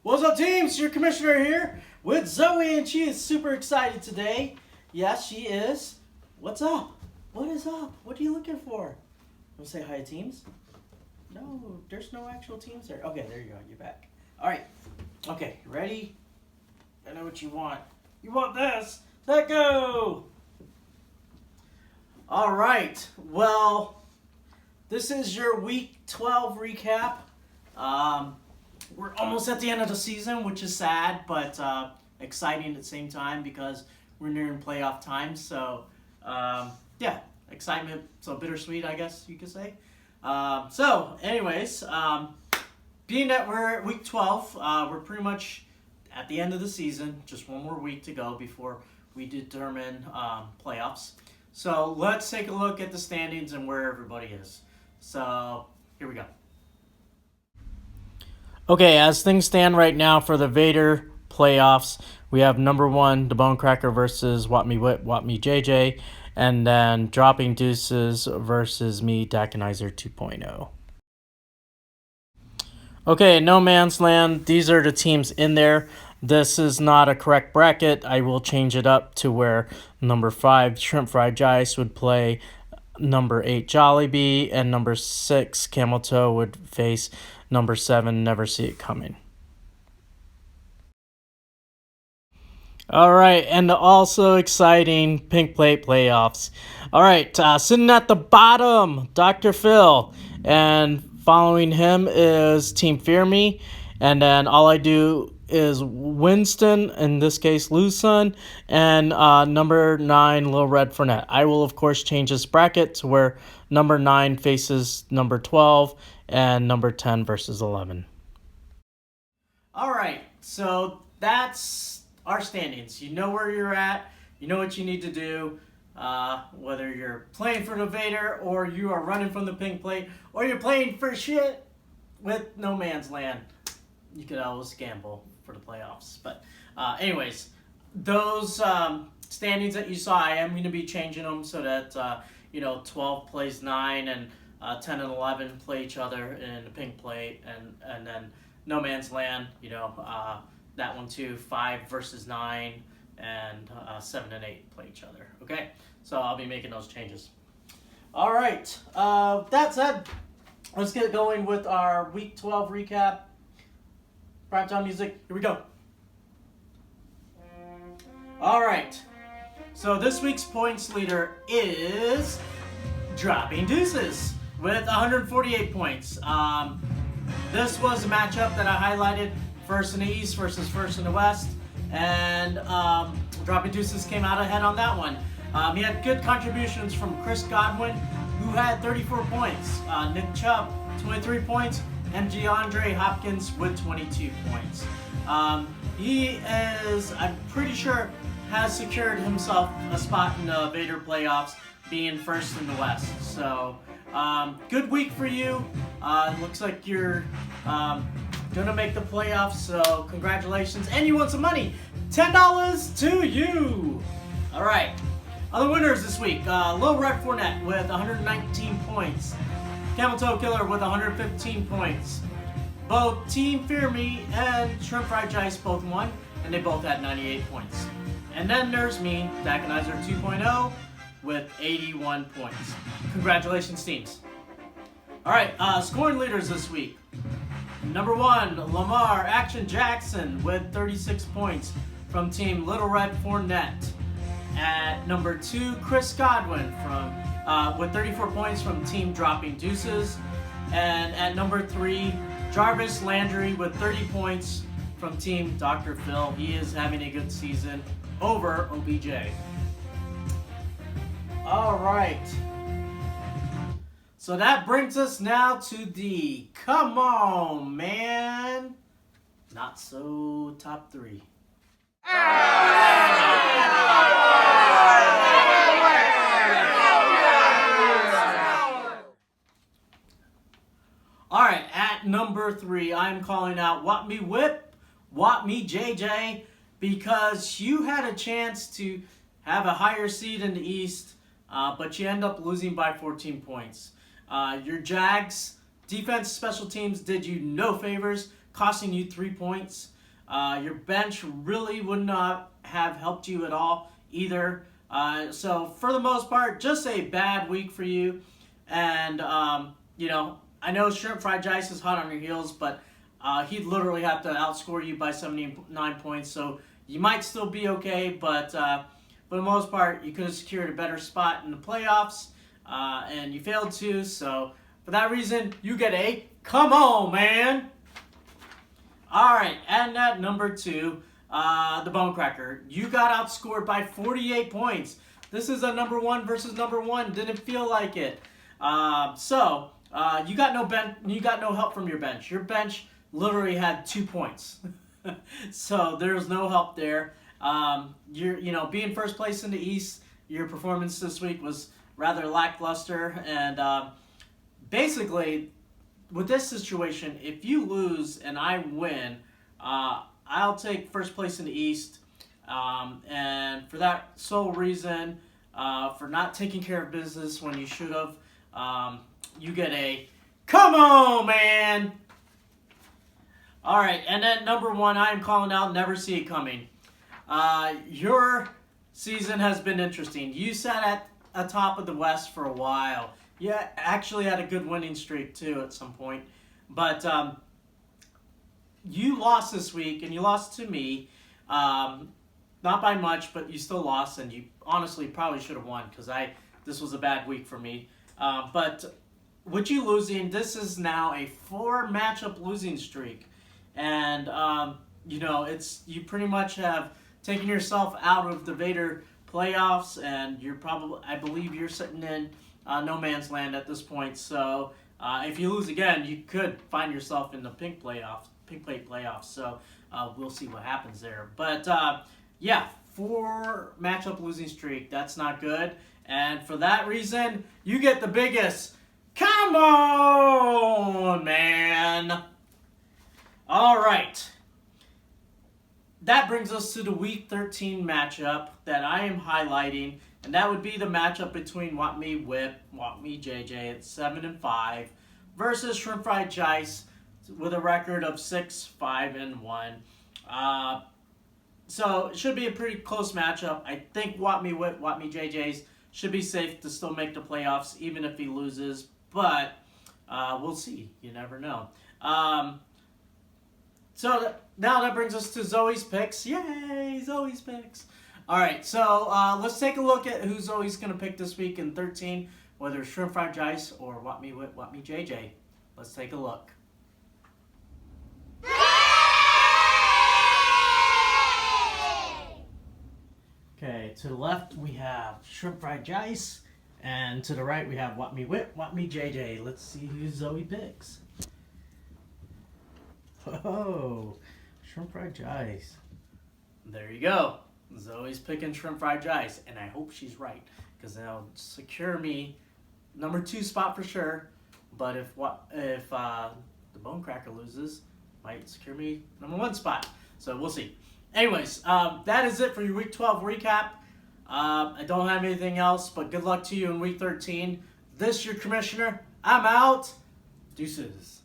What's up, teams? Your commissioner here with Zoe, and she is super excited today. Yes, she is. What's up? What is up? What are you looking for? Want to say hi to teams? No, there's no actual teams there. Okay, there you go. You're back. All right. Okay, ready? I know what you want. You want this? Let go! All right. Well, this is your Week 12 recap. We're almost at the end of the season, which is sad, but exciting at the same time because we're nearing playoff time. So, yeah, excitement. So bittersweet, I guess you could say. Anyways, being that we're at Week 12, we're pretty much at the end of the season. Just one more week to go before we determine playoffs. So let's take a look at the standings and where everybody is. So here we go. Okay, as things stand right now for the Vader playoffs, we have number 1, the Bone Cracker versus What Me Whip, What Me JJ, and then Dropping Deuces versus me, Dakanizer 2.0. Okay, No Man's Land, these are the teams in there. This is not a correct bracket. I will change it up to where number 5, Shrimp Fried Jice, would play number 8, Jollibee, and number 6, Camel Toe, would face number 7, Never See It Coming. All right, and the also exciting Pink Plate playoffs. All right, sitting at the bottom, Dr. Phil, and following him is Team Fear Me, and then all I do is Winston, in this case Lucen, and number 9, Lil Red Fournette. I will, of course, change this bracket to where number 9 faces number 12, and number 10 versus 11. All right, so that's our standings. You know where you're at. You know what you need to do. Whether you're playing for the Vader or you are running from the Pink Plate or you're playing for shit with No Man's Land, you could always gamble for the playoffs. But anyways, those standings that you saw, I am going to be changing them so that 12 plays 9 and 10 and 11 play each other in the Pink Plate, and then No Man's Land, that one too, 5 versus 9, and 7 and 8 play each other. Okay, so I'll be making those changes. All right, that said, let's get going with our Week 12 recap. Primetime music, here we go. All right, so this week's points leader is Dropping Deuces with 148 points. This was a matchup that I highlighted, first in the East versus first in the West, and Dropping Deuces came out ahead on that one. He had good contributions from Chris Godwin, who had 34 points, Nick Chubb, 23 points, and DeAndre Hopkins with 22 points. He is, I'm pretty sure, has secured himself a spot in the Vader playoffs, being first in the West. So, good week for you. Looks like you're gonna make the playoffs, so congratulations. And you won some money, $10 to you. All right, other winners this week, Lil Red Fournette with 119 points, Camel Toe Killer with 115 points. Both Team Fear Me and Shrimp Fried Jice both won, and they both had 98 points. And then there's me, Dakanizer 2.0, with 81 points. Congratulations, teams. All right, scoring leaders this week. Number 1, Lamar Action Jackson with 36 points from Team Little Red Fournette. At number 2, Chris Godwin with 34 points from Team Dropping Deuces. And at number 3, Jarvis Landry with 30 points from Team Dr. Phil. He is having a good season over OBJ. All right. So that brings us now to the Come On Man not so top 3. Alright, at number 3, I'm calling out What Me Whip, What Me JJ, because you had a chance to have a higher seed in the East, but you end up losing by 14 points. Your Jags defense special teams did you no favors, costing you 3 points. Your bench really would not have helped you at all either. So for the most part, just a bad week for you. And, I know Shrimp Fried Jice is hot on your heels, but he'd literally have to outscore you by 79 points. So you might still be okay, but for the most part, you could have secured a better spot in the playoffs, and you failed to. So for that reason, you get a come on, man. All right, and at number 2, the Bone Cracker. You got outscored by 48 points. This is a number 1 versus number 1. Didn't feel like it. You got no help from your bench. Your bench literally had 2 points. So there's no help there. Being first place in the East, your performance this week was rather lackluster. And basically, with this situation, if you lose and I win, I'll take first place in the East. And for that sole reason, for not taking care of business when you should have, you get a come on, man. All right, and then number 1, I am calling out Never See It Coming. Your season has been interesting. You sat at the top of the West for a while. You actually had a good winning streak too at some point, but you lost this week, and you lost to me. Not by much, but you still lost, and you honestly probably should have won because this was a bad week for me. But with you losing, this is now a 4 matchup losing streak. And, you pretty much have taken yourself out of the Vader playoffs, and I believe you're sitting in no man's land at this point. So, if you lose again, you could find yourself in the pink plate playoffs. So, we'll see what happens there. But, 4 matchup losing streak. That's not good. And for that reason, you get the biggest come on, man. All right. That brings us to the Week 13 matchup that I am highlighting, and that would be the matchup between Want Me Whip, Want Me JJ at 7-5 versus Shrimp Fried Jice with a record of 6-5-1. So it should be a pretty close matchup. I think Want Me Whip, Want Me JJ's should be safe to still make the playoffs, even if he loses. But we'll see. You never know. So now that brings us to Zoe's picks. Yay, Zoe's picks. All right, so let's take a look at who Zoe's going to pick this week in 13, whether it's Shrimp Fried Jice or Want Me Whip, Want Me JJ. Let's take a look. Okay, to the left we have Shrimp Fried Jice, and to the right we have Want Me Whip, Want Me JJ. Let's see who Zoe picks. Oh, Shrimp Fried Jice. There you go. Zoe's picking Shrimp Fried Jice, and I hope she's right, because that'll secure me number 2 spot for sure. But if the Bone Cracker loses, might secure me number 1 spot. So we'll see. Anyways, that is it for your Week 12 recap. I don't have anything else, but good luck to you in Week 13. This your commissioner. I'm out. Deuces.